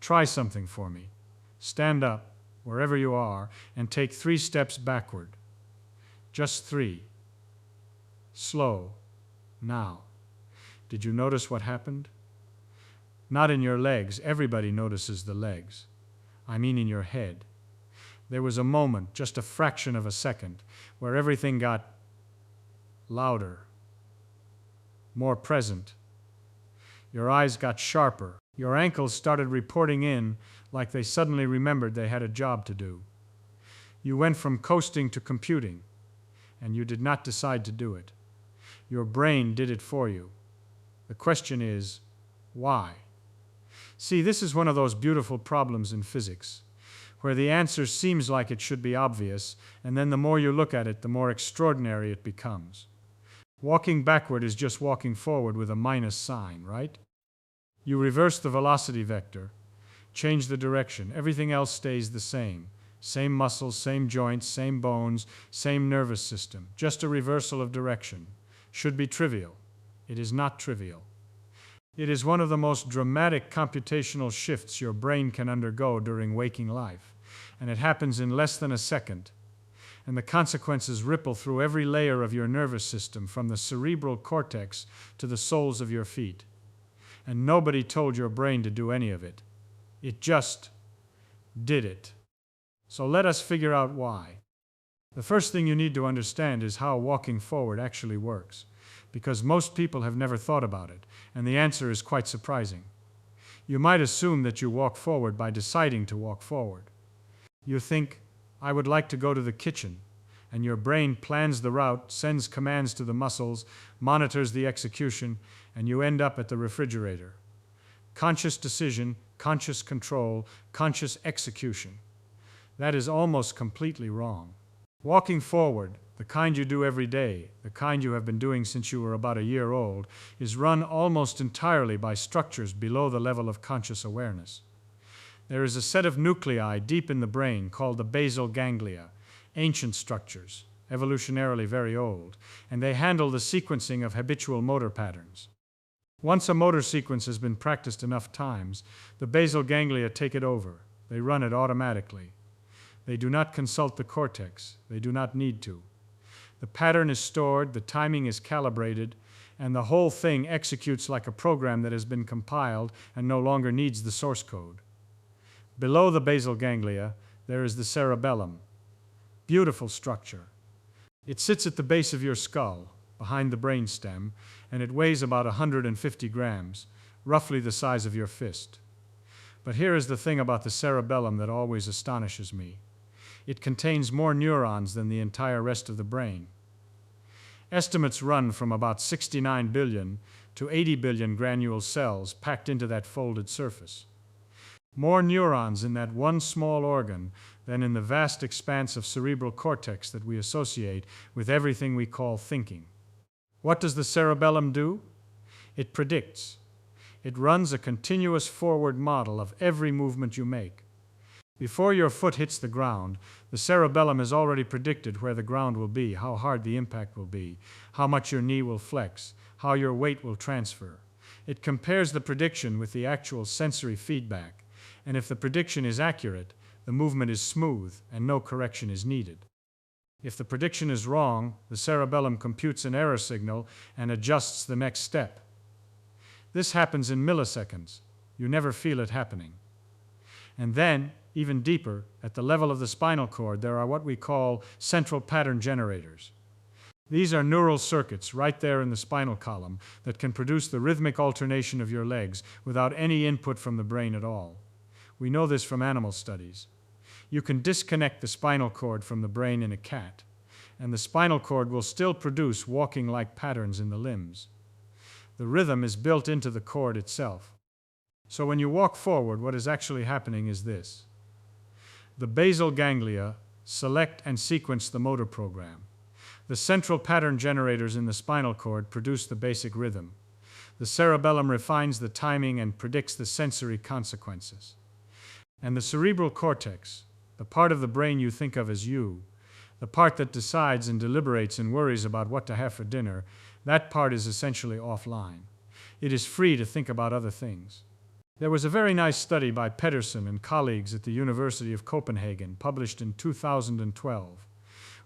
Try something for me. Stand up, wherever you are, and take 3 steps backward. Just 3. Slow. Now. Did you notice what happened? Not in your legs. Everybody notices the legs. I mean in your head. There was a moment, just a fraction of a second, where everything got louder, more present. Your eyes got sharper. Your ankles started reporting in like they suddenly remembered they had a job to do. You went from coasting to computing, and you did not decide to do it. Your brain did it for you. The question is, why? See, this is one of those beautiful problems in physics, where the answer seems like it should be obvious, and then the more you look at it, the more extraordinary it becomes. Walking backward is just walking forward with a minus sign, right? You reverse the velocity vector, change the direction. Everything else stays the same. Same muscles, same joints, same bones, same nervous system. Just a reversal of direction. Should be trivial. It is not trivial. It is one of the most dramatic computational shifts your brain can undergo during waking life, and it happens in less than a second. And the consequences ripple through every layer of your nervous system, from the cerebral cortex to the soles of your feet. And nobody told your brain to do any of it. It just did it. So let us figure out why. The first thing you need to understand is how walking forward actually works, because most people have never thought about it, and the answer is quite surprising. You might assume that you walk forward by deciding to walk forward. You think, I would like to go to the kitchen, and your brain plans the route, sends commands to the muscles, monitors the execution, and you end up at the refrigerator. Conscious decision, conscious control, conscious execution. That is almost completely wrong. Walking forward, the kind you do every day, the kind you have been doing since you were about a year old, is run almost entirely by structures below the level of conscious awareness. There is a set of nuclei deep in the brain called the basal ganglia, ancient structures, evolutionarily very old, and they handle the sequencing of habitual motor patterns. Once a motor sequence has been practiced enough times, the basal ganglia take it over. They run it automatically. They do not consult the cortex. They do not need to. The pattern is stored, the timing is calibrated, and the whole thing executes like a program that has been compiled and no longer needs the source code. Below the basal ganglia, there is the cerebellum. Beautiful structure. It sits at the base of your skull, behind the brainstem, and it weighs about 150 grams, roughly the size of your fist. But here is the thing about the cerebellum that always astonishes me. It contains more neurons than the entire rest of the brain. Estimates run from about 69 billion to 80 billion granule cells packed into that folded surface. More neurons in that one small organ than in the vast expanse of cerebral cortex that we associate with everything we call thinking. What does the cerebellum do? It predicts. It runs a continuous forward model of every movement you make. Before your foot hits the ground, the cerebellum has already predicted where the ground will be, how hard the impact will be, how much your knee will flex, how your weight will transfer. It compares the prediction with the actual sensory feedback, and if the prediction is accurate, the movement is smooth and no correction is needed. If the prediction is wrong, the cerebellum computes an error signal and adjusts the next step. This happens in milliseconds. You never feel it happening. And then, even deeper, at the level of the spinal cord, there are what we call central pattern generators. These are neural circuits right there in the spinal column that can produce the rhythmic alternation of your legs without any input from the brain at all. We know this from animal studies. You can disconnect the spinal cord from the brain in a cat, and the spinal cord will still produce walking-like patterns in the limbs. The rhythm is built into the cord itself. So when you walk forward, what is actually happening is this. The basal ganglia select and sequence the motor program. The central pattern generators in the spinal cord produce the basic rhythm. The cerebellum refines the timing and predicts the sensory consequences. And the cerebral cortex, the part of the brain you think of as you, the part that decides and deliberates and worries about what to have for dinner, that part is essentially offline. It is free to think about other things. There was a very nice study by Petersen and colleagues at the University of Copenhagen, published in 2012,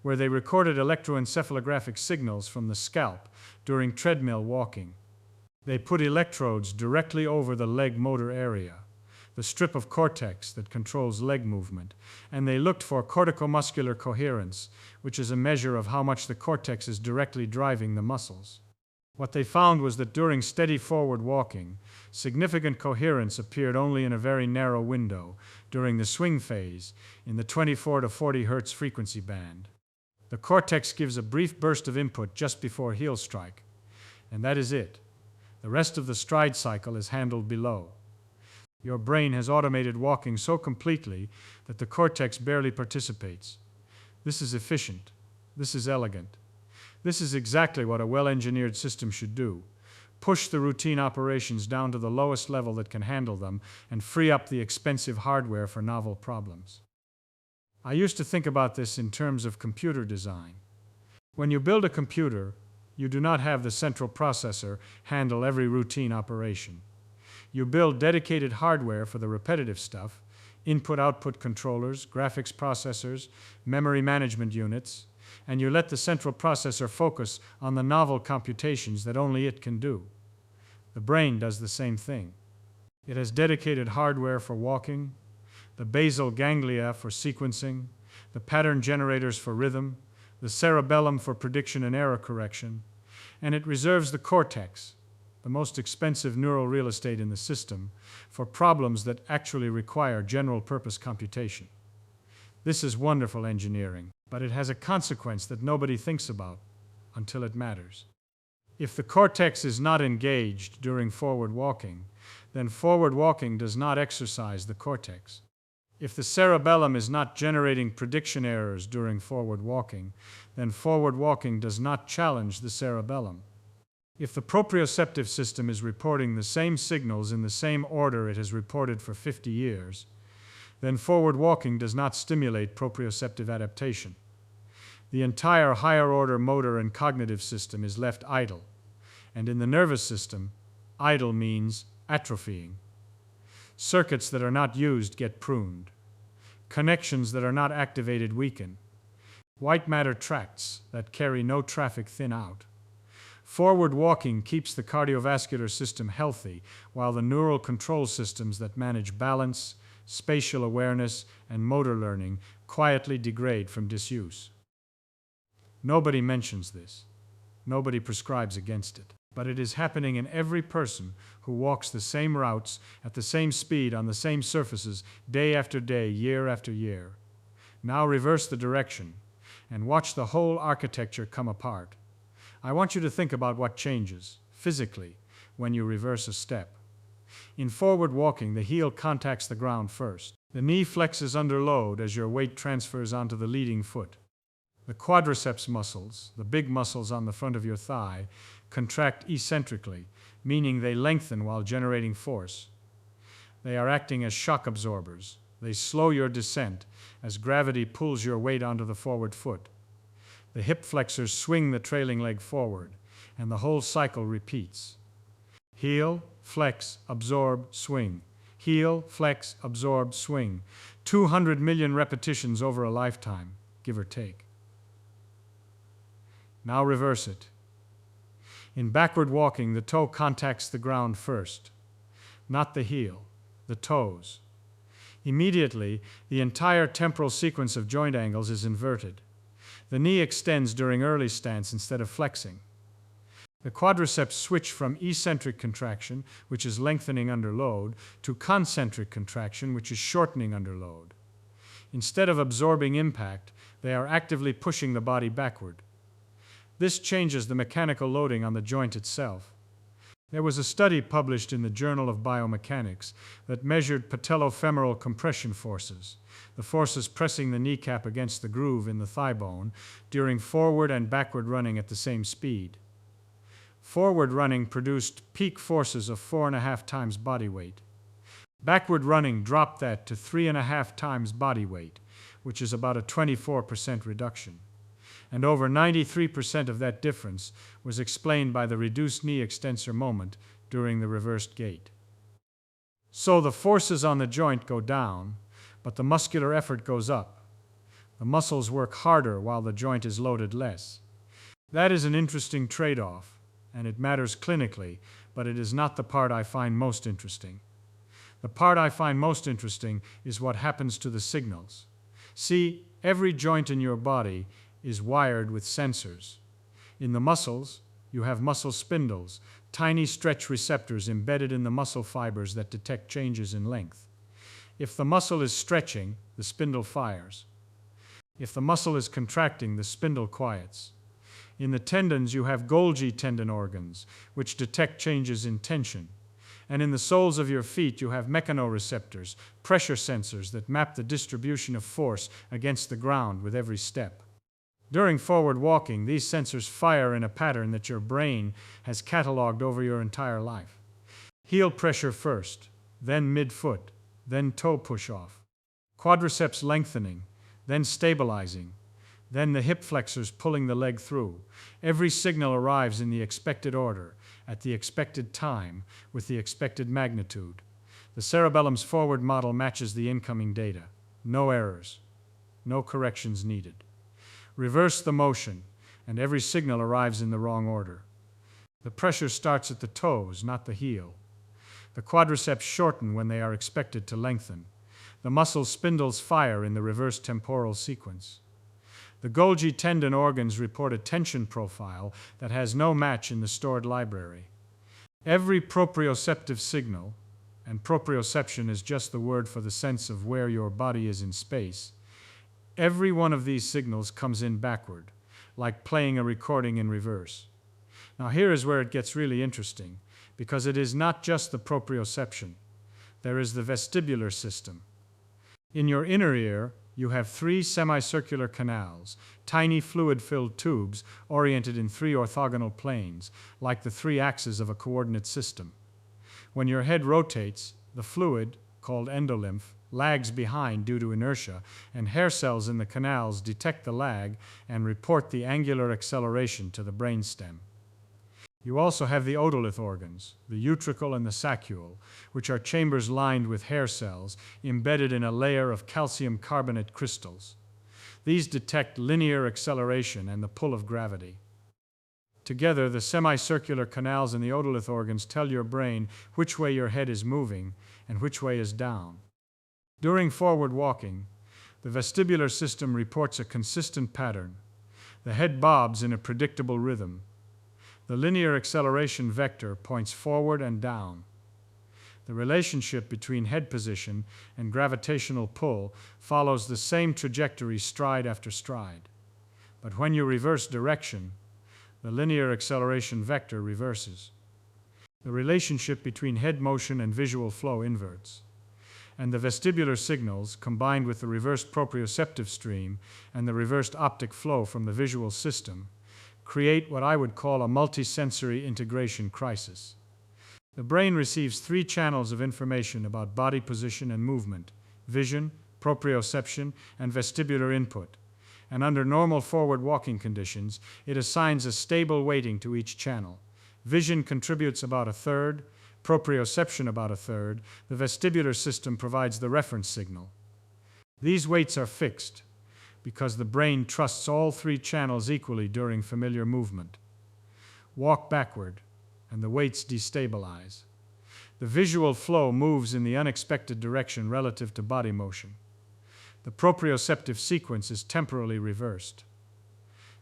where they recorded electroencephalographic signals from the scalp during treadmill walking. They put electrodes directly over the leg motor area, the strip of cortex that controls leg movement, and they looked for corticomuscular coherence, which is a measure of how much the cortex is directly driving the muscles. What they found was that during steady forward walking, significant coherence appeared only in a very narrow window during the swing phase in the 24 to 40 Hz frequency band. The cortex gives a brief burst of input just before heel strike, and that is it. The rest of the stride cycle is handled below. Your brain has automated walking so completely that the cortex barely participates. This is efficient. This is elegant. This is exactly what a well-engineered system should do. Push the routine operations down to the lowest level that can handle them and free up the expensive hardware for novel problems. I used to think about this in terms of computer design. When you build a computer, you do not have the central processor handle every routine operation. You build dedicated hardware for the repetitive stuff, input-output controllers, graphics processors, memory management units, and you let the central processor focus on the novel computations that only it can do. The brain does the same thing. It has dedicated hardware for walking, the basal ganglia for sequencing, the pattern generators for rhythm, the cerebellum for prediction and error correction, and it reserves the cortex, the most expensive neural real estate in the system, for problems that actually require general-purpose computation. This is wonderful engineering, but it has a consequence that nobody thinks about until it matters. If the cortex is not engaged during forward walking, then forward walking does not exercise the cortex. If the cerebellum is not generating prediction errors during forward walking, then forward walking does not challenge the cerebellum. If the proprioceptive system is reporting the same signals in the same order it has reported for 50 years, then forward walking does not stimulate proprioceptive adaptation. The entire higher-order motor and cognitive system is left idle, and in the nervous system, idle means atrophying. Circuits that are not used get pruned. Connections that are not activated weaken. White matter tracts that carry no traffic thin out. Forward walking keeps the cardiovascular system healthy, while the neural control systems that manage balance, spatial awareness, and motor learning quietly degrade from disuse. Nobody mentions this. Nobody prescribes against it. But it is happening in every person who walks the same routes at the same speed on the same surfaces day after day, year after year. Now reverse the direction and watch the whole architecture come apart. I want you to think about what changes, physically, when you reverse a step. In forward walking, the heel contacts the ground first. The knee flexes under load as your weight transfers onto the leading foot. The quadriceps muscles, the big muscles on the front of your thigh, contract eccentrically, meaning they lengthen while generating force. They are acting as shock absorbers. They slow your descent as gravity pulls your weight onto the forward foot. The hip flexors swing the trailing leg forward, and the whole cycle repeats. Heel, flex, absorb, swing. Heel, flex, absorb, swing. 200 million repetitions over a lifetime, give or take. Now reverse it. In backward walking, the toe contacts the ground first, not the heel, the toes. Immediately, the entire temporal sequence of joint angles is inverted. The knee extends during early stance instead of flexing. The quadriceps switch from eccentric contraction, which is lengthening under load, to concentric contraction, which is shortening under load. Instead of absorbing impact, they are actively pushing the body backward. This changes the mechanical loading on the joint itself. There was a study published in the Journal of Biomechanics that measured patellofemoral compression forces, the forces pressing the kneecap against the groove in the thigh bone during forward and backward running at the same speed. Forward running produced peak forces of 4.5 times body weight. Backward running dropped that to 3.5 times body weight, which is about a 24% reduction. And over 93% of that difference was explained by the reduced knee extensor moment during the reversed gait. So the forces on the joint go down, but the muscular effort goes up. The muscles work harder while the joint is loaded less. That is an interesting trade-off, and it matters clinically, but it is not the part I find most interesting. The part I find most interesting is what happens to the signals. See, every joint in your body is wired with sensors. In the muscles, you have muscle spindles, tiny stretch receptors embedded in the muscle fibers that detect changes in length. If the muscle is stretching, the spindle fires. If the muscle is contracting, the spindle quiets. In the tendons, you have Golgi tendon organs, which detect changes in tension. And in the soles of your feet, you have mechanoreceptors, pressure sensors that map the distribution of force against the ground with every step. During forward walking, these sensors fire in a pattern that your brain has cataloged over your entire life. Heel pressure first, then midfoot, then toe push-off. Quadriceps lengthening, then stabilizing, then the hip flexors pulling the leg through. Every signal arrives in the expected order, at the expected time, with the expected magnitude. The cerebellum's forward model matches the incoming data. No errors. No corrections needed. Reverse the motion, and every signal arrives in the wrong order. The pressure starts at the toes, not the heel. The quadriceps shorten when they are expected to lengthen. The muscle spindles fire in the reverse temporal sequence. The Golgi tendon organs report a tension profile that has no match in the stored library. Every proprioceptive signal, and proprioception is just the word for the sense of where your body is in space, every one of these signals comes in backward, like playing a recording in reverse. Now here is where it gets really interesting, because it is not just the proprioception. There is the vestibular system. In your inner ear, you have 3 semicircular canals, tiny fluid-filled tubes oriented in 3 orthogonal planes, like the 3 axes of a coordinate system. When your head rotates, the fluid, called endolymph, lags behind due to inertia, and hair cells in the canals detect the lag and report the angular acceleration to the brainstem. You also have the otolith organs, the utricle and the saccule, which are chambers lined with hair cells embedded in a layer of calcium carbonate crystals. These detect linear acceleration and the pull of gravity. Together, the semicircular canals and the otolith organs tell your brain which way your head is moving and which way is down. During forward walking, the vestibular system reports a consistent pattern. The head bobs in a predictable rhythm. The linear acceleration vector points forward and down. The relationship between head position and gravitational pull follows the same trajectory stride after stride. But when you reverse direction, the linear acceleration vector reverses. The relationship between head motion and visual flow inverts. And the vestibular signals, combined with the reversed proprioceptive stream and the reversed optic flow from the visual system, create what I would call a multisensory integration crisis. The brain receives 3 channels of information about body position and movement: vision, proprioception, and vestibular input. And under normal forward walking conditions, it assigns a stable weighting to each channel. Vision contributes about 1/3, proprioception about 1/3, the vestibular system provides the reference signal. These weights are fixed, because the brain trusts all 3 channels equally during familiar movement. Walk backward, and the weights destabilize. The visual flow moves in the unexpected direction relative to body motion. The proprioceptive sequence is temporally reversed.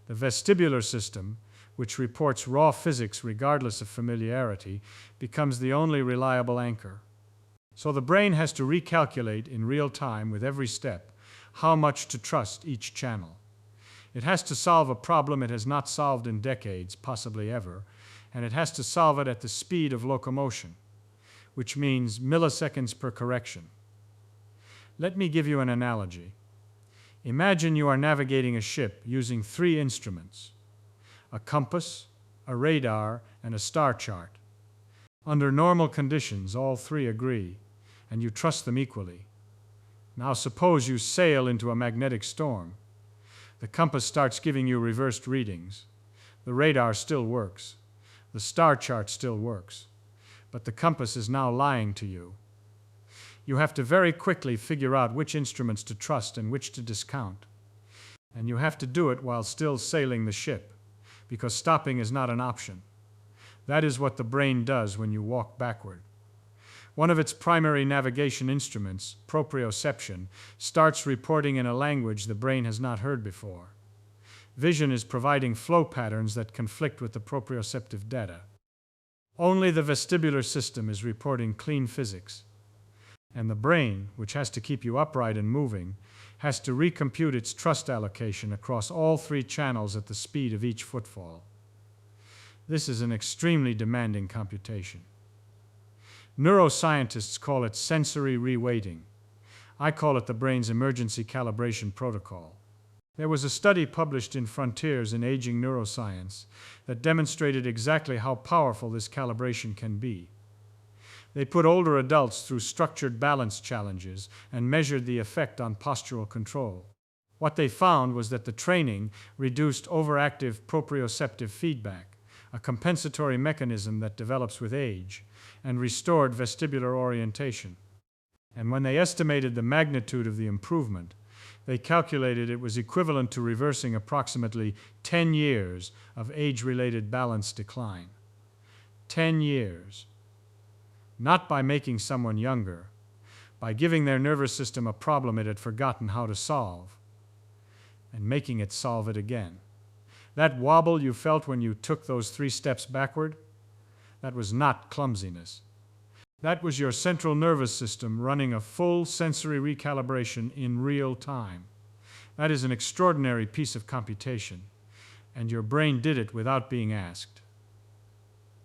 The vestibular system, which reports raw physics regardless of familiarity, becomes the only reliable anchor. So the brain has to recalculate in real time with every step how much to trust each channel. It has to solve a problem it has not solved in decades, possibly ever, and it has to solve it at the speed of locomotion, which means milliseconds per correction. Let me give you an analogy. Imagine you are navigating a ship using 3 instruments: a compass, a radar, and a star chart. Under normal conditions, all 3 agree, and you trust them equally. Now suppose you sail into a magnetic storm. The compass starts giving you reversed readings. The radar still works. The star chart still works. But the compass is now lying to you. You have to very quickly figure out which instruments to trust and which to discount. And you have to do it while still sailing the ship, because stopping is not an option. That is what the brain does when you walk backward. One of its primary navigation instruments, proprioception, starts reporting in a language the brain has not heard before. Vision is providing flow patterns that conflict with the proprioceptive data. Only the vestibular system is reporting clean physics. And the brain, which has to keep you upright and moving, has to recompute its trust allocation across all three channels at the speed of each footfall. This is an extremely demanding computation. Neuroscientists call it sensory reweighting. I call it the brain's emergency calibration protocol. There was a study published in Frontiers in Aging Neuroscience that demonstrated exactly how powerful this calibration can be. They put older adults through structured balance challenges and measured the effect on postural control. What they found was that the training reduced overactive proprioceptive feedback, a compensatory mechanism that develops with age, and restored vestibular orientation. And when they estimated the magnitude of the improvement, they calculated it was equivalent to reversing approximately 10 years of age-related balance decline. 10 years. Not by making someone younger, by giving their nervous system a problem it had forgotten how to solve, and making it solve it again. That wobble you felt when you took those 3 steps backward, that was not clumsiness. That was your central nervous system running a full sensory recalibration in real time. That is an extraordinary piece of computation, and your brain did it without being asked.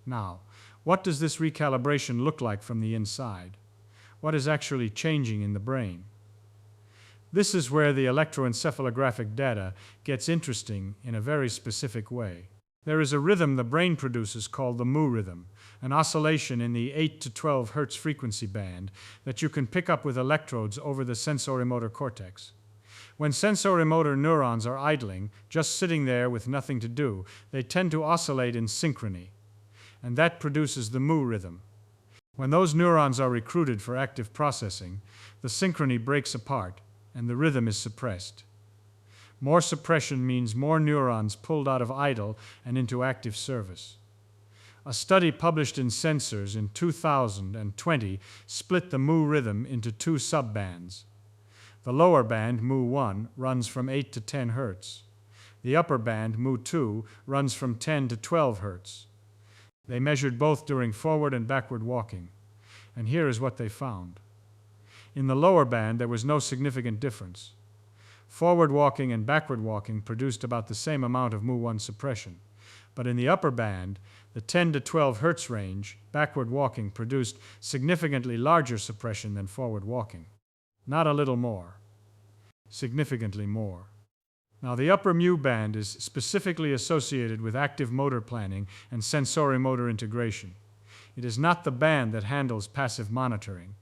Now, what does this recalibration look like from the inside? What is actually changing in the brain? This is where the electroencephalographic data gets interesting in a very specific way. There is a rhythm the brain produces called the mu rhythm, an oscillation in the 8 to 12 Hz frequency band that you can pick up with electrodes over the sensorimotor cortex. When sensorimotor neurons are idling, just sitting there with nothing to do, they tend to oscillate in synchrony, and that produces the mu rhythm. When those neurons are recruited for active processing, the synchrony breaks apart and the rhythm is suppressed. More suppression means more neurons pulled out of idle and into active service. A study published in Sensors in 2020 split the mu rhythm into 2 subbands. The lower band, mu1, runs from 8 to 10 Hz. The upper band, mu2, runs from 10 to 12 Hz. They measured both during forward and backward walking, and here is what they found. In the lower band, there was no significant difference. Forward walking and backward walking produced about the same amount of mu1 suppression, but in the upper band, the 10 to 12 Hz range, backward walking produced significantly larger suppression than forward walking. Not a little more, significantly more. Now, the upper mu band is specifically associated with active motor planning and sensorimotor integration. It is not the band that handles passive monitoring.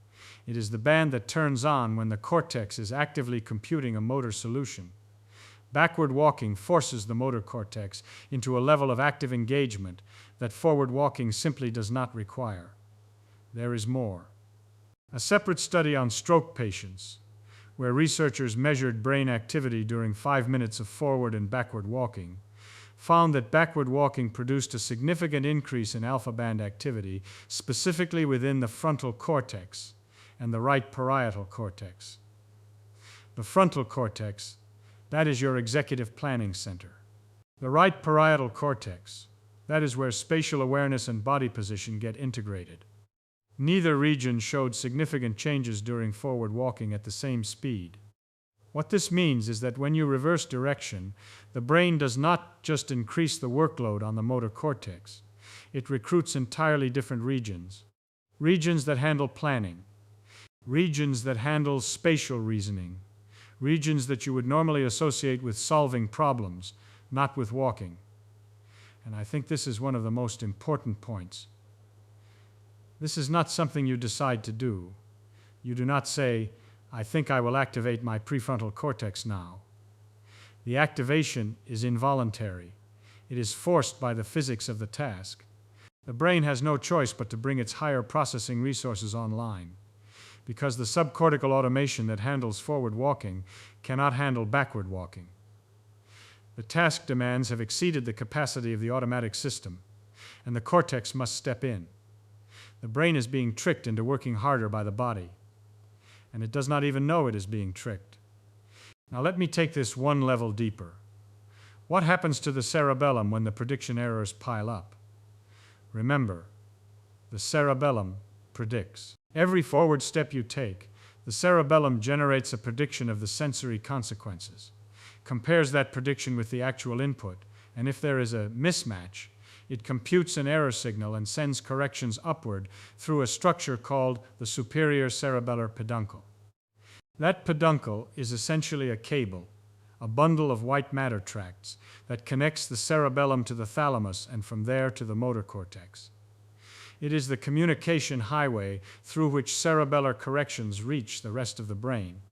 It is the band that turns on when the cortex is actively computing a motor solution. Backward walking forces the motor cortex into a level of active engagement that forward walking simply does not require. There is more. A separate study on stroke patients, where researchers measured brain activity during 5 minutes of forward and backward walking, found that backward walking produced a significant increase in alpha band activity, specifically within the frontal cortex and the right parietal cortex. The frontal cortex, that is your executive planning center. The right parietal cortex, that is where spatial awareness and body position get integrated. Neither region showed significant changes during forward walking at the same speed. What this means is that when you reverse direction, the brain does not just increase the workload on the motor cortex. It recruits entirely different regions. Regions that handle planning. Regions that handle spatial reasoning. Regions that you would normally associate with solving problems, not with walking. And I think this is one of the most important points. This is not something you decide to do. You do not say, I think I will activate my prefrontal cortex now. The activation is involuntary. It is forced by the physics of the task. The brain has no choice but to bring its higher processing resources online, because the subcortical automation that handles forward walking cannot handle backward walking. The task demands have exceeded the capacity of the automatic system, and the cortex must step in. The brain is being tricked into working harder by the body, and it does not even know it is being tricked. Now let me take this one level deeper. What happens to the cerebellum when the prediction errors pile up? Remember, the cerebellum predicts. Every forward step you take, the cerebellum generates a prediction of the sensory consequences, compares that prediction with the actual input, and if there is a mismatch, it computes an error signal and sends corrections upward through a structure called the superior cerebellar peduncle. That peduncle is essentially a cable, a bundle of white matter tracts that connects the cerebellum to the thalamus and from there to the motor cortex. It is the communication highway through which cerebellar corrections reach the rest of the brain.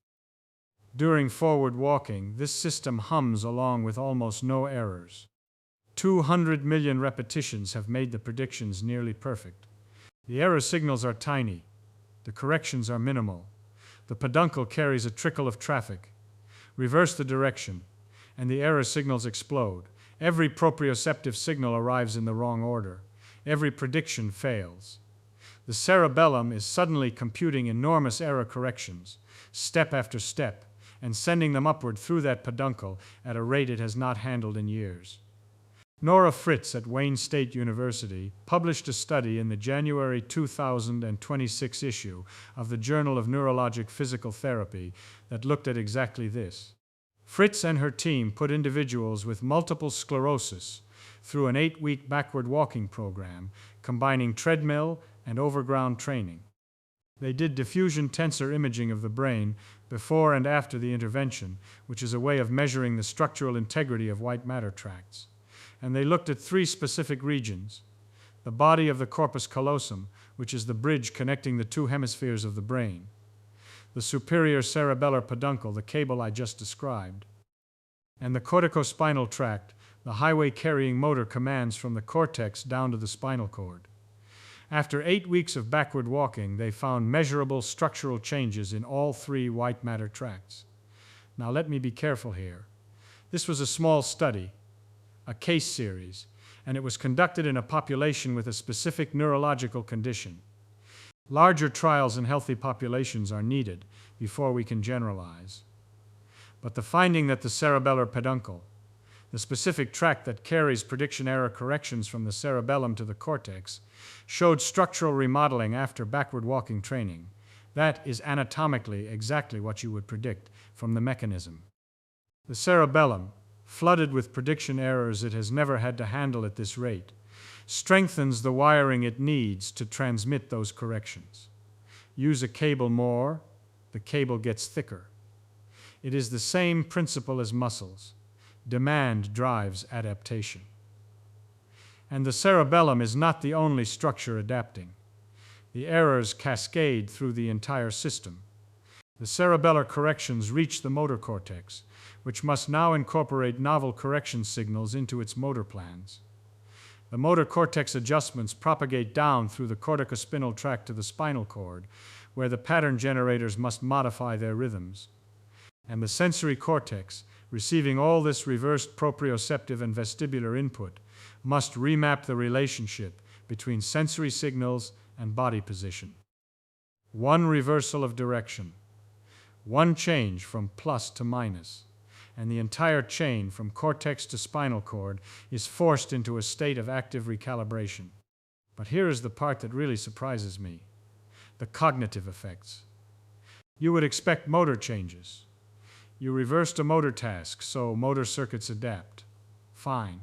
During forward walking, this system hums along with almost no errors. 200 million repetitions have made the predictions nearly perfect. The error signals are tiny. The corrections are minimal. The peduncle carries a trickle of traffic. Reverse the direction, and the error signals explode. Every proprioceptive signal arrives in the wrong order. Every prediction fails. The cerebellum is suddenly computing enormous error corrections, step after step, and sending them upward through that peduncle at a rate it has not handled in years. Nora Fritz at Wayne State University published a study in the January 2026 issue of the Journal of Neurologic Physical Therapy that looked at exactly this. Fritz and her team put individuals with multiple sclerosis through an 8-week backward walking program, combining treadmill and overground training. They did diffusion tensor imaging of the brain before and after the intervention, which is a way of measuring the structural integrity of white matter tracts. And they looked at 3 specific regions: the body of the corpus callosum, which is the bridge connecting the 2 hemispheres of the brain; the superior cerebellar peduncle, the cable I just described; and the corticospinal tract, the highway carrying motor commands from the cortex down to the spinal cord. After 8 weeks of backward walking, they found measurable structural changes in all 3 white matter tracts. Now let me be careful here. This was a small study, a case series, and it was conducted in a population with a specific neurological condition. Larger trials in healthy populations are needed before we can generalize. But the finding that the cerebellar peduncle, the specific tract that carries prediction error corrections from the cerebellum to the cortex, showed structural remodeling after backward walking training. That is anatomically exactly what you would predict from the mechanism. The cerebellum, flooded with prediction errors it has never had to handle at this rate, strengthens the wiring it needs to transmit those corrections. Use a cable more, the cable gets thicker. It is the same principle as muscles. Demand drives adaptation. And the cerebellum is not the only structure adapting. The errors cascade through the entire system. The cerebellar corrections reach the motor cortex, which must now incorporate novel correction signals into its motor plans. The motor cortex adjustments propagate down through the corticospinal tract to the spinal cord, where the pattern generators must modify their rhythms. And the sensory cortex, receiving all this reversed proprioceptive and vestibular input, must remap the relationship between sensory signals and body position. One reversal of direction, one change from plus to minus, and the entire chain from cortex to spinal cord is forced into a state of active recalibration. But here is the part that really surprises me: the cognitive effects. You would expect motor changes. You reversed a motor task, so motor circuits adapt. Fine.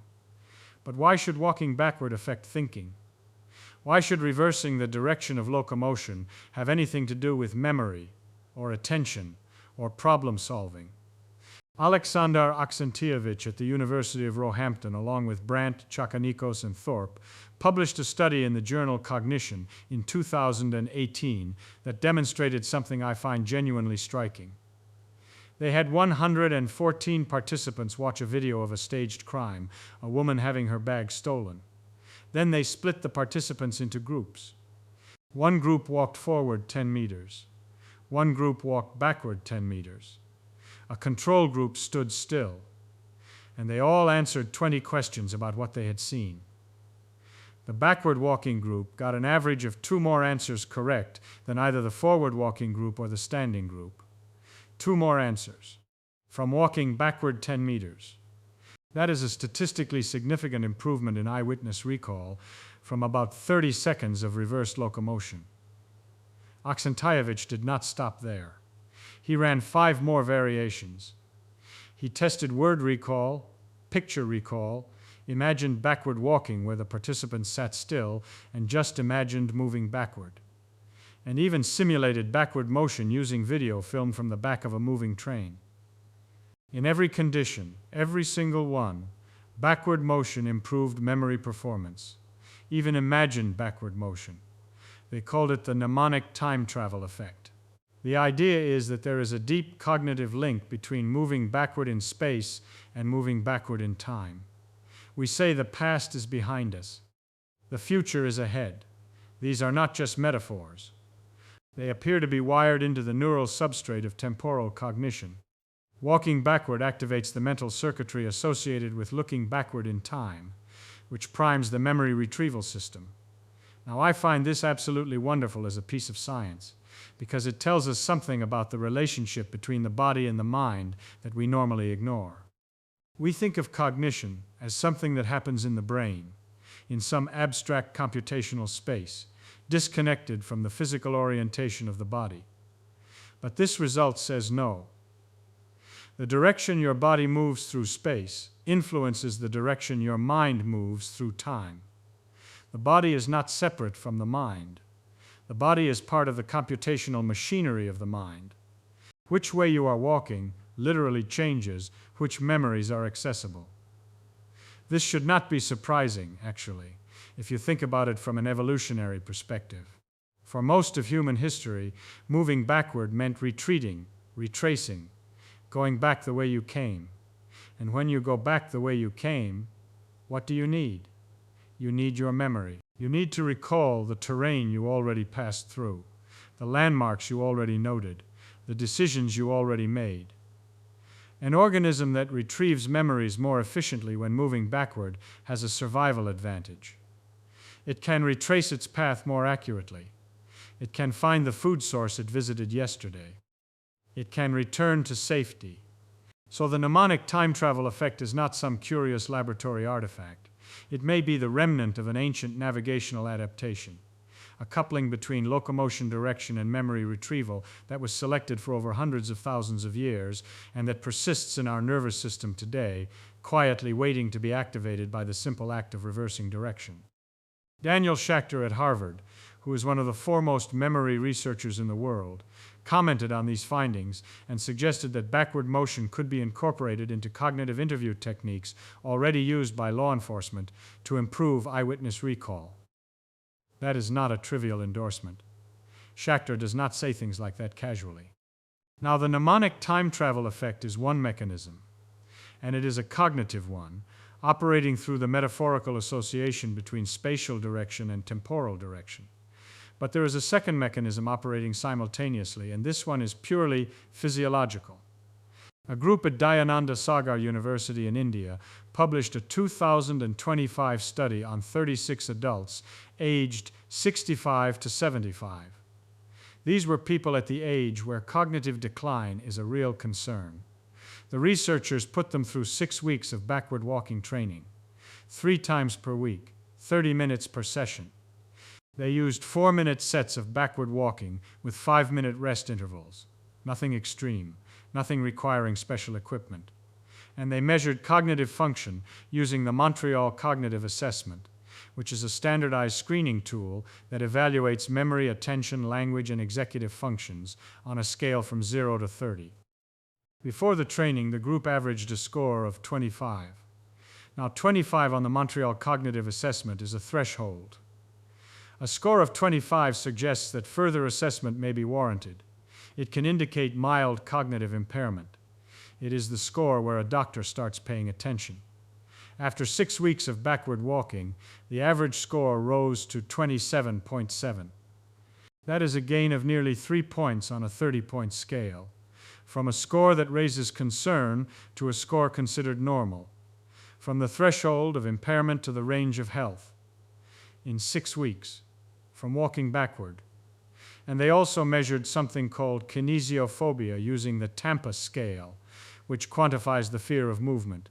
But why should walking backward affect thinking? Why should reversing the direction of locomotion have anything to do with memory, or attention, or problem solving? Aksentijevic at the University of Roehampton, along with Brandt, Chakanikos, and Thorpe, published a study in the journal Cognition in 2018 that demonstrated something I find genuinely striking. They had 114 participants watch a video of a staged crime, a woman having her bag stolen. Then they split the participants into groups. One group walked forward 10 meters. One group walked backward 10 meters. A control group stood still, and they all answered 20 questions about what they had seen. The backward walking group got an average of 2 more answers correct than either the forward walking group or the standing group. 2 more answers from walking backward 10 meters. That is a statistically significant improvement in eyewitness recall from about 30 seconds of reversed locomotion. Aksentijevic did not stop there. He ran 5 more variations. He tested word recall, picture recall, imagined backward walking where the participants sat still and just imagined moving backward, and even simulated backward motion using video filmed from the back of a moving train. In every condition, every single one, backward motion improved memory performance, even imagined backward motion. They called it the mnemonic time travel effect. The idea is that there is a deep cognitive link between moving backward in space and moving backward in time. We say the past is behind us. The future is ahead. These are not just metaphors. They appear to be wired into the neural substrate of temporal cognition. Walking backward activates the mental circuitry associated with looking backward in time, which primes the memory retrieval system. Now, I find this absolutely wonderful as a piece of science, because it tells us something about the relationship between the body and the mind that we normally ignore. We think of cognition as something that happens in the brain, in some abstract computational space, disconnected from the physical orientation of the body. But this result says no. The direction your body moves through space influences the direction your mind moves through time. The body is not separate from the mind. The body is part of the computational machinery of the mind. Which way you are walking literally changes which memories are accessible. This should not be surprising, actually, if you think about it from an evolutionary perspective. For most of human history, moving backward meant retreating, retracing, going back the way you came. And when you go back the way you came, what do you need? You need your memory. You need to recall the terrain you already passed through, the landmarks you already noted, the decisions you already made. An organism that retrieves memories more efficiently when moving backward has a survival advantage. It can retrace its path more accurately. It can find the food source it visited yesterday. It can return to safety. So the mnemonic time travel effect is not some curious laboratory artifact. It may be the remnant of an ancient navigational adaptation, a coupling between locomotion direction and memory retrieval that was selected for over hundreds of thousands of years and that persists in our nervous system today, quietly waiting to be activated by the simple act of reversing direction. Daniel Schachter at Harvard, who is one of the foremost memory researchers in the world, commented on these findings and suggested that backward motion could be incorporated into cognitive interview techniques already used by law enforcement to improve eyewitness recall. That is not a trivial endorsement. Schachter does not say things like that casually. Now, the mnemonic time travel effect is one mechanism, and it is a cognitive one, operating through the metaphorical association between spatial direction and temporal direction. But there is a second mechanism operating simultaneously, and this one is purely physiological. A group at Dayananda Sagar University in India published a 2025 study on 36 adults aged 65 to 75. These were people at the age where cognitive decline is a real concern. The researchers put them through 6 weeks of backward walking training, 3 times per week, 30 minutes per session. They used 4-minute sets of backward walking with 5-minute rest intervals. Nothing extreme, nothing requiring special equipment. And they measured cognitive function using the Montreal Cognitive Assessment, which is a standardized screening tool that evaluates memory, attention, language, and executive functions on a scale from 0 to 30. Before the training, the group averaged a score of 25. Now, 25 on the Montreal Cognitive Assessment is a threshold. A score of 25 suggests that further assessment may be warranted. It can indicate mild cognitive impairment. It is the score where a doctor starts paying attention. After 6 weeks of backward walking, the average score rose to 27.7. That is a gain of nearly 3 points on a 30-point scale, from a score that raises concern to a score considered normal, from the threshold of impairment to the range of health, in 6 weeks, from walking backward. And they also measured something called kinesiophobia using the Tampa scale, which quantifies the fear of movement.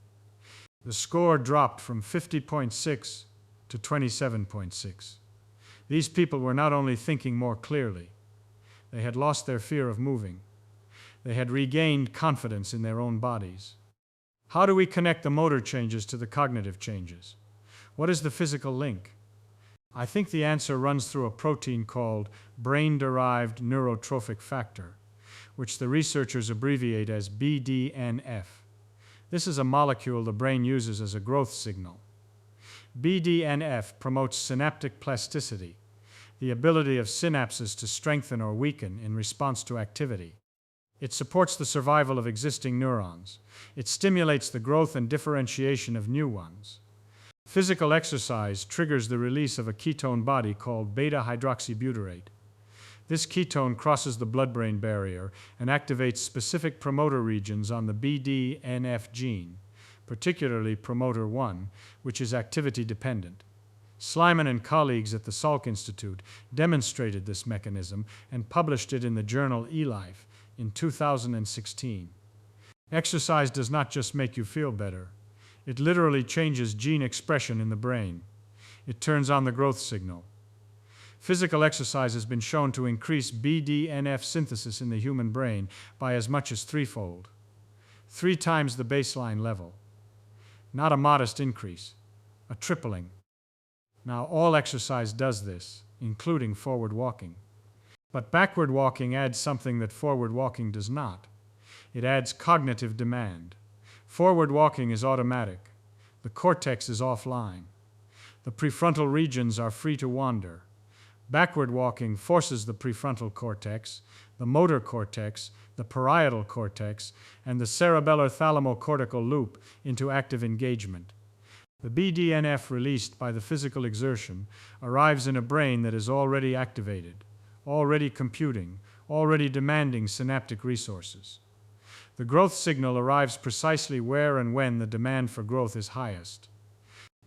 The score dropped from 50.6 to 27.6. These people were not only thinking more clearly, they had lost their fear of moving. They had regained confidence in their own bodies. How do we connect the motor changes to the cognitive changes? What is the physical link? I think the answer runs through a protein called brain-derived neurotrophic factor, which the researchers abbreviate as BDNF. This is a molecule the brain uses as a growth signal. BDNF promotes synaptic plasticity, the ability of synapses to strengthen or weaken in response to activity. It supports the survival of existing neurons. It stimulates the growth and differentiation of new ones. Physical exercise triggers the release of a ketone body called beta-hydroxybutyrate. This ketone crosses the blood-brain barrier and activates specific promoter regions on the BDNF gene, particularly promoter 1, which is activity-dependent. Slyman and colleagues at the Salk Institute demonstrated this mechanism and published it in the journal eLife in 2016. Exercise does not just make you feel better. It literally changes gene expression in the brain. It turns on the growth signal. Physical exercise has been shown to increase BDNF synthesis in the human brain by as much as 3-fold, 3 times the baseline level. Not a modest increase, a tripling. Now, all exercise does this, including forward walking. But backward walking adds something that forward walking does not. It adds cognitive demand. Forward walking is automatic. The cortex is offline. The prefrontal regions are free to wander. Backward walking forces the prefrontal cortex, the motor cortex, the parietal cortex, and the cerebellar thalamocortical loop into active engagement. The BDNF released by the physical exertion arrives in a brain that is already activated, already computing, already demanding synaptic resources. The growth signal arrives precisely where and when the demand for growth is highest.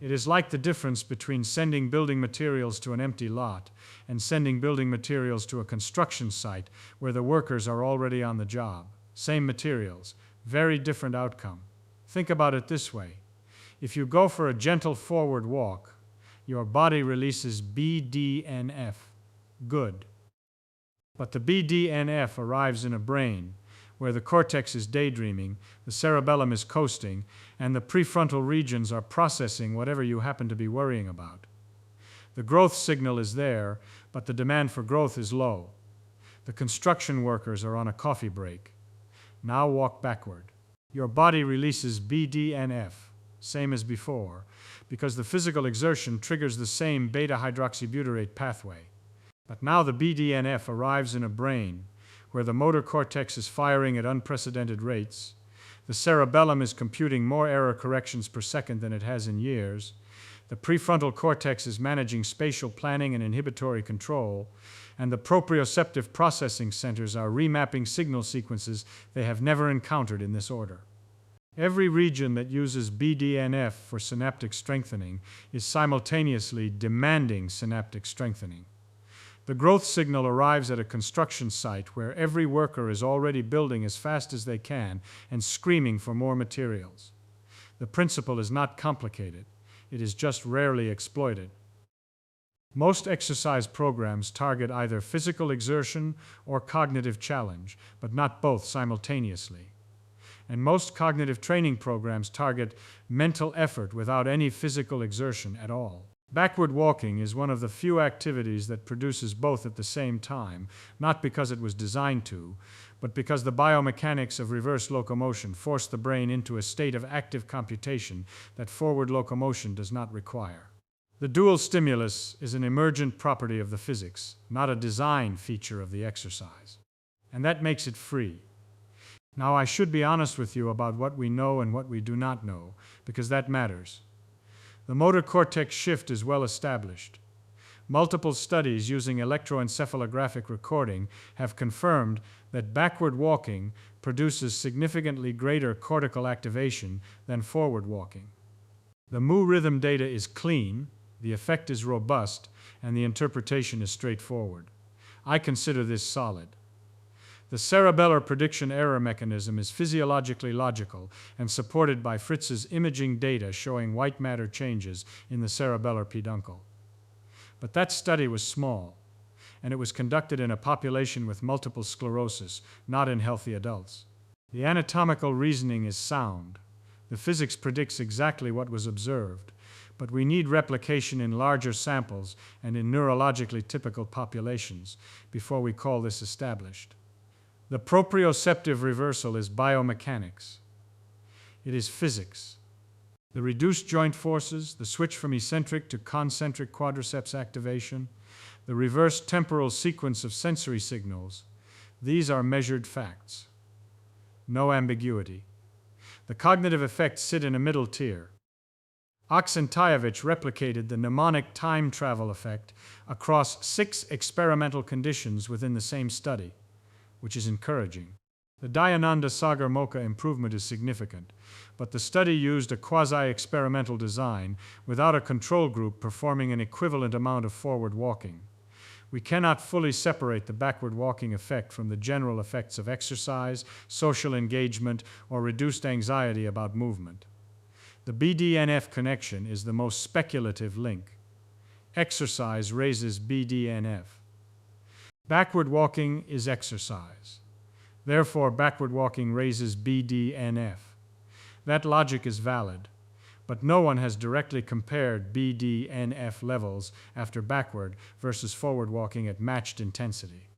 It is like the difference between sending building materials to an empty lot and sending building materials to a construction site where the workers are already on the job. Same materials, very different outcome. Think about it this way. If you go for a gentle forward walk, your body releases BDNF. Good. But the BDNF arrives in a brain where the cortex is daydreaming, the cerebellum is coasting, and the prefrontal regions are processing whatever you happen to be worrying about. The growth signal is there, but the demand for growth is low. The construction workers are on a coffee break. Now walk backward. Your body releases BDNF, same as before, because the physical exertion triggers the same beta-hydroxybutyrate pathway. But now the BDNF arrives in a brain where the motor cortex is firing at unprecedented rates, the cerebellum is computing more error corrections per second than it has in years, the prefrontal cortex is managing spatial planning and inhibitory control, and the proprioceptive processing centers are remapping signal sequences they have never encountered in this order. Every region that uses BDNF for synaptic strengthening is simultaneously demanding synaptic strengthening. The growth signal arrives at a construction site where every worker is already building as fast as they can and screaming for more materials. The principle is not complicated. It is just rarely exploited. Most exercise programs target either physical exertion or cognitive challenge, but not both simultaneously. And most cognitive training programs target mental effort without any physical exertion at all. Backward walking is one of the few activities that produces both at the same time, not because it was designed to, but because the biomechanics of reverse locomotion force the brain into a state of active computation that forward locomotion does not require. The dual stimulus is an emergent property of the physics, not a design feature of the exercise. And that makes it free. Now, I should be honest with you about what we know and what we do not know, because that matters. The motor cortex shift is well established. Multiple studies using electroencephalographic recording have confirmed that backward walking produces significantly greater cortical activation than forward walking. The Mu rhythm data is clean, the effect is robust, and the interpretation is straightforward. I consider this solid. The cerebellar prediction error mechanism is physiologically logical and supported by Fritz's imaging data showing white matter changes in the cerebellar peduncle. But that study was small, and it was conducted in a population with multiple sclerosis, not in healthy adults. The anatomical reasoning is sound. The physics predicts exactly what was observed, but we need replication in larger samples and in neurologically typical populations before we call this established. The proprioceptive reversal is biomechanics. It is physics. The reduced joint forces, the switch from eccentric to concentric quadriceps activation, the reversed temporal sequence of sensory signals, these are measured facts. No ambiguity. The cognitive effects sit in a middle tier. Aksentijevic replicated the mnemonic time travel effect across 6 experimental conditions within the same study, which is encouraging. The Dayananda Sagar Mocha improvement is significant, but the study used a quasi-experimental design without a control group performing an equivalent amount of forward walking. We cannot fully separate the backward walking effect from the general effects of exercise, social engagement, or reduced anxiety about movement. The BDNF connection is the most speculative link. Exercise raises BDNF. Backward walking is exercise. Therefore, backward walking raises BDNF. That logic is valid, but no one has directly compared BDNF levels after backward versus forward walking at matched intensity.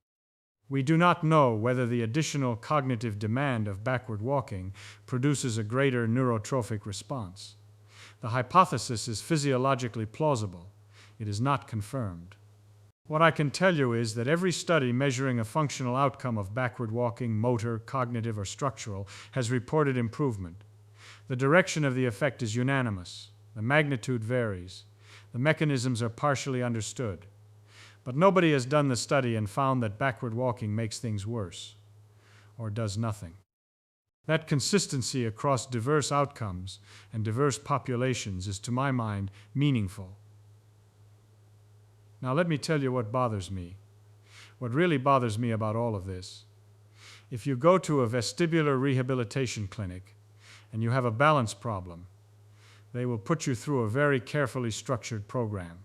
We do not know whether the additional cognitive demand of backward walking produces a greater neurotrophic response. The hypothesis is physiologically plausible. It is not confirmed. What I can tell you is that every study measuring a functional outcome of backward walking, motor, cognitive, or structural, has reported improvement. The direction of the effect is unanimous. The magnitude varies. The mechanisms are partially understood. But nobody has done the study and found that backward walking makes things worse, or does nothing. That consistency across diverse outcomes and diverse populations is, to my mind, meaningful. Now let me tell you what bothers me. What really bothers me about all of this. If you go to a vestibular rehabilitation clinic and you have a balance problem, they will put you through a very carefully structured program.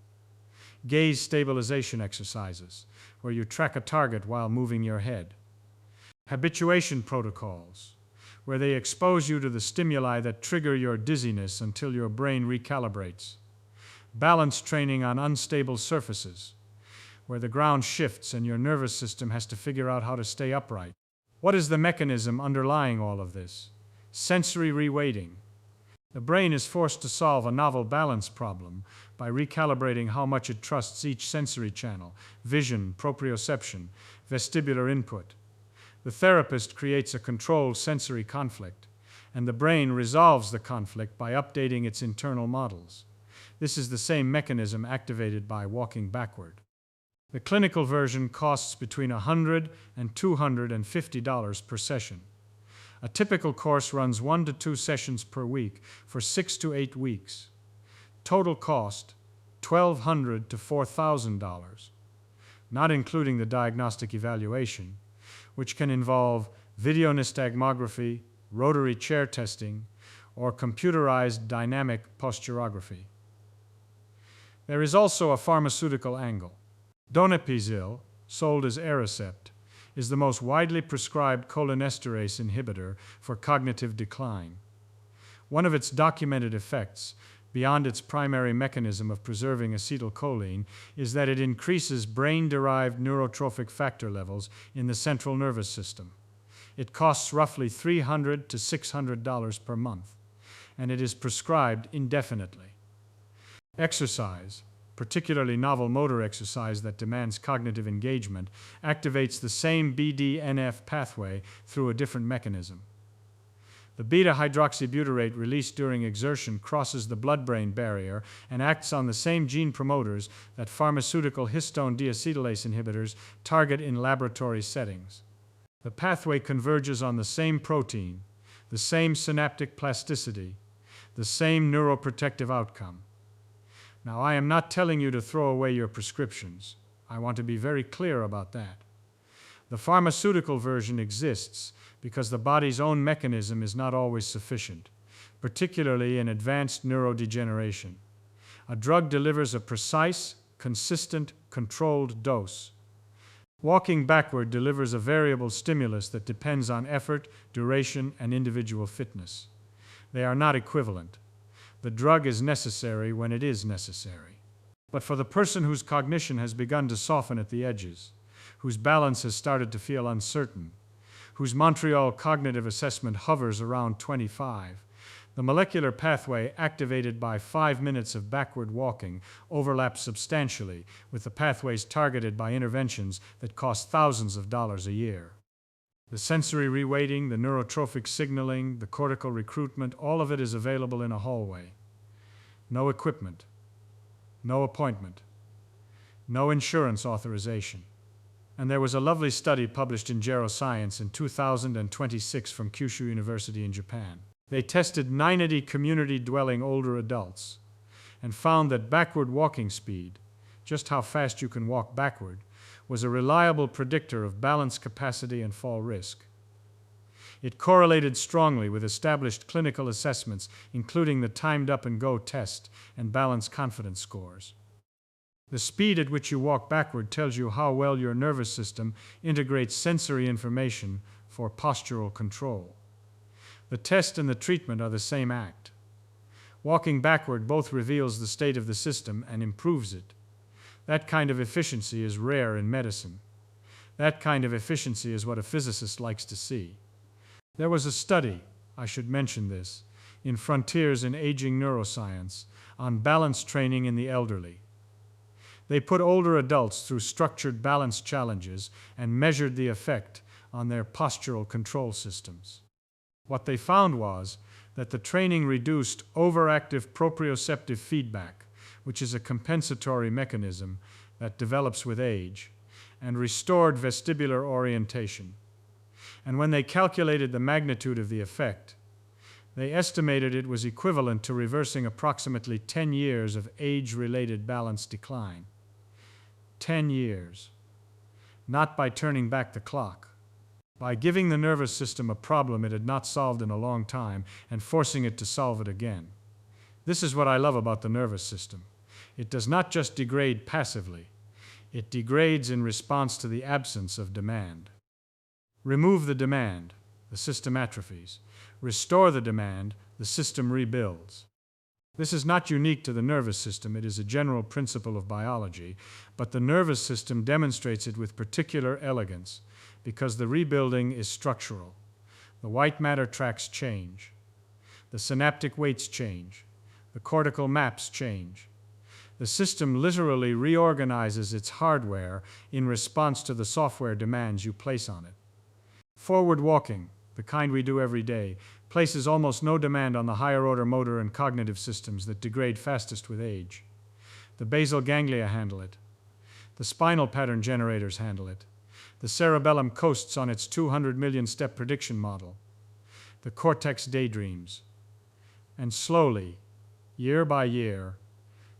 Gaze stabilization exercises, where you track a target while moving your head. Habituation protocols, where they expose you to the stimuli that trigger your dizziness until your brain recalibrates. Balance training on unstable surfaces, where the ground shifts and your nervous system has to figure out how to stay upright. What is the mechanism underlying all of this? Sensory reweighting. The brain is forced to solve a novel balance problem by recalibrating how much it trusts each sensory channel, vision, proprioception, vestibular input. The therapist creates a controlled sensory conflict, and the brain resolves the conflict by updating its internal models. This is the same mechanism activated by walking backward. The clinical version costs between $100 and $250 per session. A typical course runs 1 to 2 sessions per week for 6 to 8 weeks. Total cost, $1,200 to $4,000, not including the diagnostic evaluation, which can involve video nystagmography, rotary chair testing, or computerized dynamic posturography. There is also a pharmaceutical angle. Donepezil, sold as Aricept, is the most widely prescribed cholinesterase inhibitor for cognitive decline. One of its documented effects, beyond its primary mechanism of preserving acetylcholine, is that it increases brain-derived neurotrophic factor levels in the central nervous system. It costs roughly $300 to $600 per month, and it is prescribed indefinitely. Exercise, particularly novel motor exercise that demands cognitive engagement, activates the same BDNF pathway through a different mechanism. The beta-hydroxybutyrate released during exertion crosses the blood-brain barrier and acts on the same gene promoters that pharmaceutical histone deacetylase inhibitors target in laboratory settings. The pathway converges on the same protein, the same synaptic plasticity, the same neuroprotective outcome. Now, I am not telling you to throw away your prescriptions. I want to be very clear about that. The pharmaceutical version exists because the body's own mechanism is not always sufficient, particularly in advanced neurodegeneration. A drug delivers a precise, consistent, controlled dose. Walking backward delivers a variable stimulus that depends on effort, duration, and individual fitness. They are not equivalent. The drug is necessary when it is necessary. But for the person whose cognition has begun to soften at the edges, whose balance has started to feel uncertain, whose Montreal cognitive assessment hovers around 25, the molecular pathway activated by 5 minutes of backward walking overlaps substantially with the pathways targeted by interventions that cost thousands of dollars a year. The sensory reweighting, the neurotrophic signaling, the cortical recruitment, all of it is available in a hallway. No equipment, no appointment, no insurance authorization. And there was a lovely study published in Geroscience in 2026 from Kyushu University in Japan. They tested 90 community-dwelling older adults and found that backward walking speed, just how fast you can walk backward, was a reliable predictor of balance capacity and fall risk. It correlated strongly with established clinical assessments, including the timed up and go test and balance confidence scores. The speed at which you walk backward tells you how well your nervous system integrates sensory information for postural control. The test and the treatment are the same act. Walking backward both reveals the state of the system and improves it. That kind of efficiency is rare in medicine. That kind of efficiency is what a physicist likes to see. There was a study, I should mention this, in Frontiers in Aging Neuroscience on balance training in the elderly. They put older adults through structured balance challenges and measured the effect on their postural control systems. What they found was that the training reduced overactive proprioceptive feedback, which is a compensatory mechanism that develops with age, and restored vestibular orientation. And when they calculated the magnitude of the effect, they estimated it was equivalent to reversing approximately 10 years of age-related balance decline. 10 years. Not by turning back the clock. By giving the nervous system a problem it had not solved in a long time and forcing it to solve it again. This is what I love about the nervous system. It does not just degrade passively. It degrades in response to the absence of demand. Remove the demand, the system atrophies. Restore the demand, the system rebuilds. This is not unique to the nervous system, it is a general principle of biology, but the nervous system demonstrates it with particular elegance because the rebuilding is structural. The white matter tracks change. The synaptic weights change. The cortical maps change. The system literally reorganizes its hardware in response to the software demands you place on it. Forward walking, the kind we do every day, places almost no demand on the higher-order motor and cognitive systems that degrade fastest with age. The basal ganglia handle it. The spinal pattern generators handle it. The cerebellum coasts on its 200 million step prediction model. The cortex daydreams. And slowly, year by year,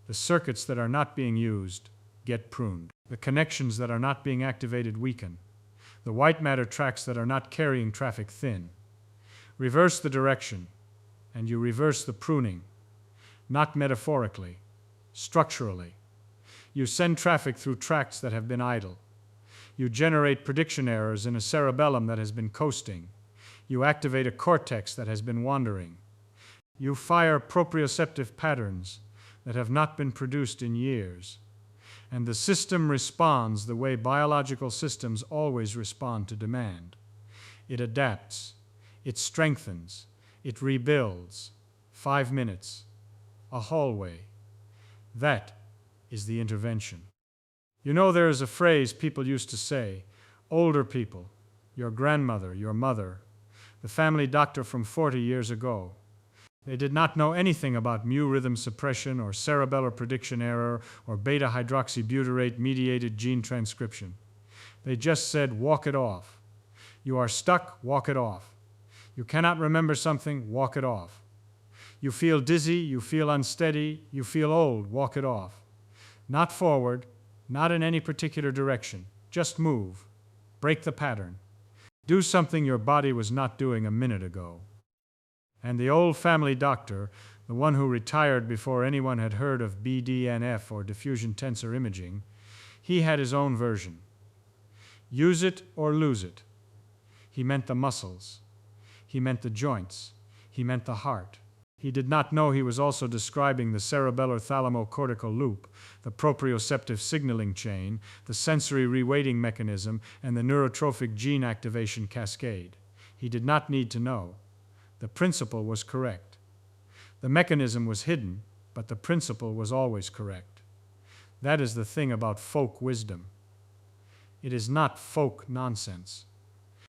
the circuits that are not being used get pruned. The connections that are not being activated weaken. The white matter tracks that are not carrying traffic thin. Reverse the direction, and you reverse the pruning, not metaphorically, structurally. You send traffic through tracts that have been idle. You generate prediction errors in a cerebellum that has been coasting. You activate a cortex that has been wandering. You fire proprioceptive patterns that have not been produced in years. And the system responds the way biological systems always respond to demand. It adapts. It strengthens. It rebuilds. 5 minutes. A hallway. That is the intervention. You know, there is a phrase people used to say, older people, your grandmother, your mother, the family doctor from 40 years ago. They did not know anything about mu rhythm suppression or cerebellar prediction error or beta hydroxybutyrate mediated gene transcription. They just said, walk it off. You are stuck, walk it off. You cannot remember something, walk it off. You feel dizzy, you feel unsteady, you feel old, walk it off. Not forward, not in any particular direction. Just move. Break the pattern. Do something your body was not doing a minute ago. And the old family doctor, the one who retired before anyone had heard of BDNF or diffusion tensor imaging, he had his own version. Use it or lose it. He meant the muscles. He meant the joints. He meant the heart. He did not know he was also describing the cerebellar thalamo-cortical loop, the proprioceptive signaling chain, the sensory reweighting mechanism, and the neurotrophic gene activation cascade. He did not need to know. The principle was correct. The mechanism was hidden, but the principle was always correct. That is the thing about folk wisdom. It is not folk nonsense.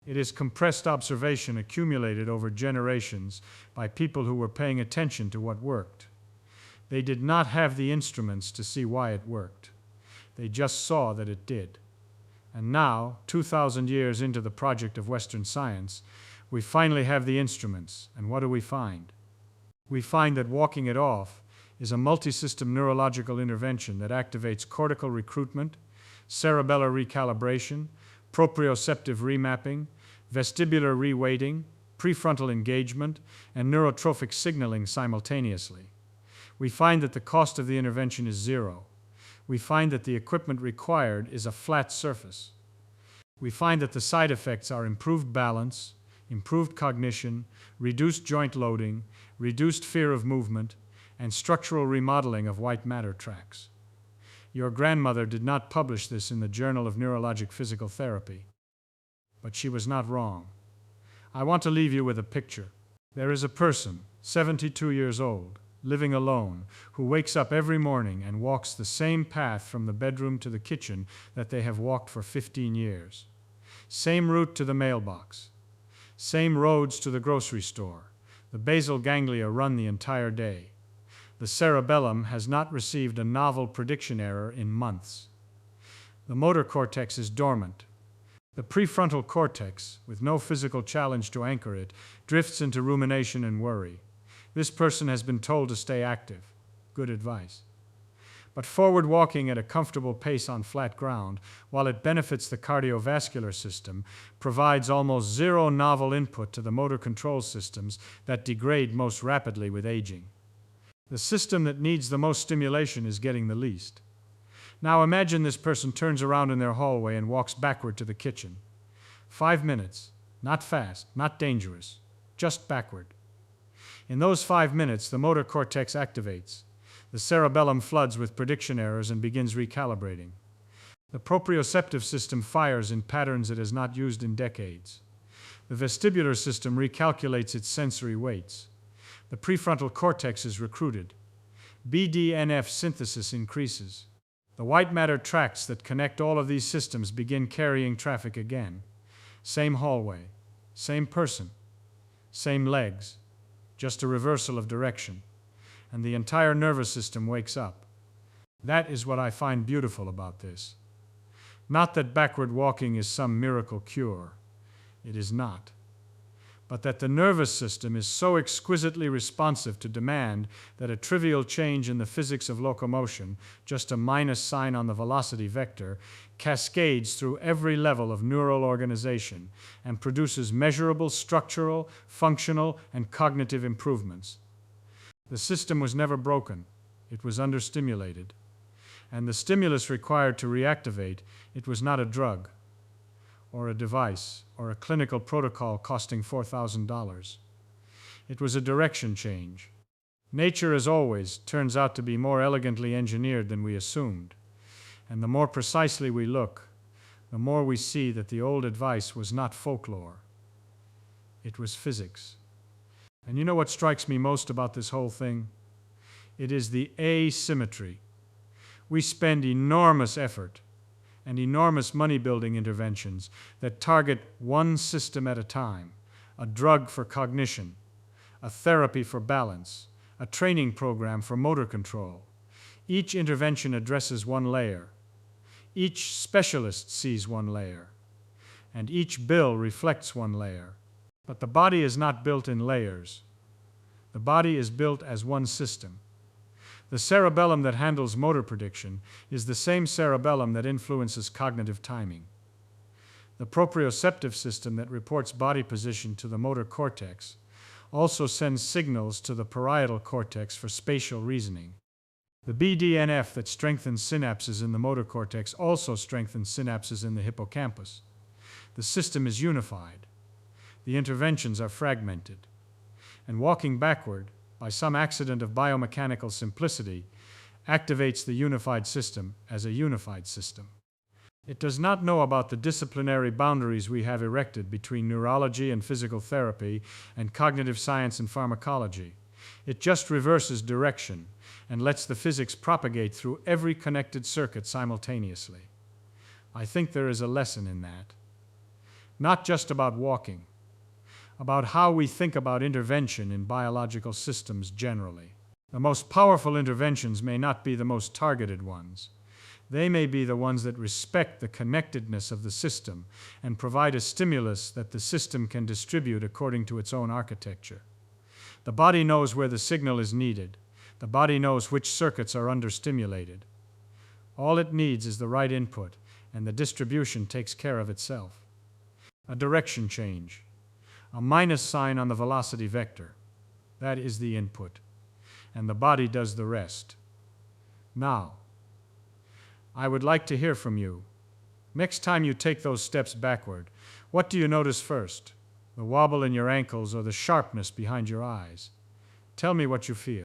It is compressed observation accumulated over generations by people who were paying attention to what worked. They did not have the instruments to see why it worked. They just saw that it did. And now, 2,000 years into the project of Western science, we finally have the instruments, and what do we find? We find that walking it off is a multisystem neurological intervention that activates cortical recruitment, cerebellar recalibration, proprioceptive remapping, vestibular reweighting, prefrontal engagement, and neurotrophic signaling simultaneously. We find that the cost of the intervention is zero. We find that the equipment required is a flat surface. We find that the side effects are improved balance, improved cognition, reduced joint loading, reduced fear of movement, and structural remodeling of white matter tracts. Your grandmother did not publish this in the Journal of Neurologic Physical Therapy, but she was not wrong. I want to leave you with a picture. There is a person, 72 years old, living alone, who wakes up every morning and walks the same path from the bedroom to the kitchen that they have walked for 15 years. Same route to the mailbox. Same roads to the grocery store. The basal ganglia run the entire day. The cerebellum has not received a novel prediction error in months. The motor cortex is dormant. The prefrontal cortex, with no physical challenge to anchor it, drifts into rumination and worry. This person has been told to stay active. Good advice. But forward walking at a comfortable pace on flat ground, while it benefits the cardiovascular system, provides almost zero novel input to the motor control systems that degrade most rapidly with aging. The system that needs the most stimulation is getting the least. Now imagine this person turns around in their hallway and walks backward to the kitchen. 5 minutes. Not fast, not dangerous. Just backward. In those 5 minutes, the motor cortex activates. The cerebellum floods with prediction errors and begins recalibrating. The proprioceptive system fires in patterns it has not used in decades. The vestibular system recalculates its sensory weights. The prefrontal cortex is recruited. BDNF synthesis increases. The white matter tracts that connect all of these systems begin carrying traffic again. Same hallway, same person, same legs, just a reversal of direction, and the entire nervous system wakes up. That is what I find beautiful about this. Not that backward walking is some miracle cure. It is not. But that the nervous system is so exquisitely responsive to demand that a trivial change in the physics of locomotion, just a minus sign on the velocity vector, cascades through every level of neural organization and produces measurable structural, functional, and cognitive improvements. The system was never broken. It was understimulated. And the stimulus required to reactivate it was not a drug, or a device, or a clinical protocol costing $4,000. It was a direction change. Nature, as always, turns out to be more elegantly engineered than we assumed. And the more precisely we look, the more we see that the old advice was not folklore. It was physics. And you know what strikes me most about this whole thing? It is the asymmetry. We spend enormous effort and enormous money-building interventions that target one system at a time, a drug for cognition, a therapy for balance, a training program for motor control. Each intervention addresses one layer. Each specialist sees one layer. And each bill reflects one layer. But the body is not built in layers. The body is built as one system. The cerebellum that handles motor prediction is the same cerebellum that influences cognitive timing. The proprioceptive system that reports body position to the motor cortex also sends signals to the parietal cortex for spatial reasoning. The BDNF that strengthens synapses in the motor cortex also strengthens synapses in the hippocampus. The system is unified. The interventions are fragmented. And walking backward, by some accident of biomechanical simplicity, activates the unified system as a unified system. It does not know about the disciplinary boundaries we have erected between neurology and physical therapy and cognitive science and pharmacology. It just reverses direction and lets the physics propagate through every connected circuit simultaneously. I think there is a lesson in that. Not just about walking, about how we think about intervention in biological systems generally. The most powerful interventions may not be the most targeted ones. They may be the ones that respect the connectedness of the system and provide a stimulus that the system can distribute according to its own architecture. The body knows where the signal is needed. The body knows which circuits are understimulated. All it needs is the right input, and the distribution takes care of itself. A direction change, a minus sign on the velocity vector. That is the input, and the body does the rest. Now, I would like to hear from you. Next time you take those steps backward, what do you notice first? The wobble in your ankles or the sharpness behind your eyes? Tell me what you feel.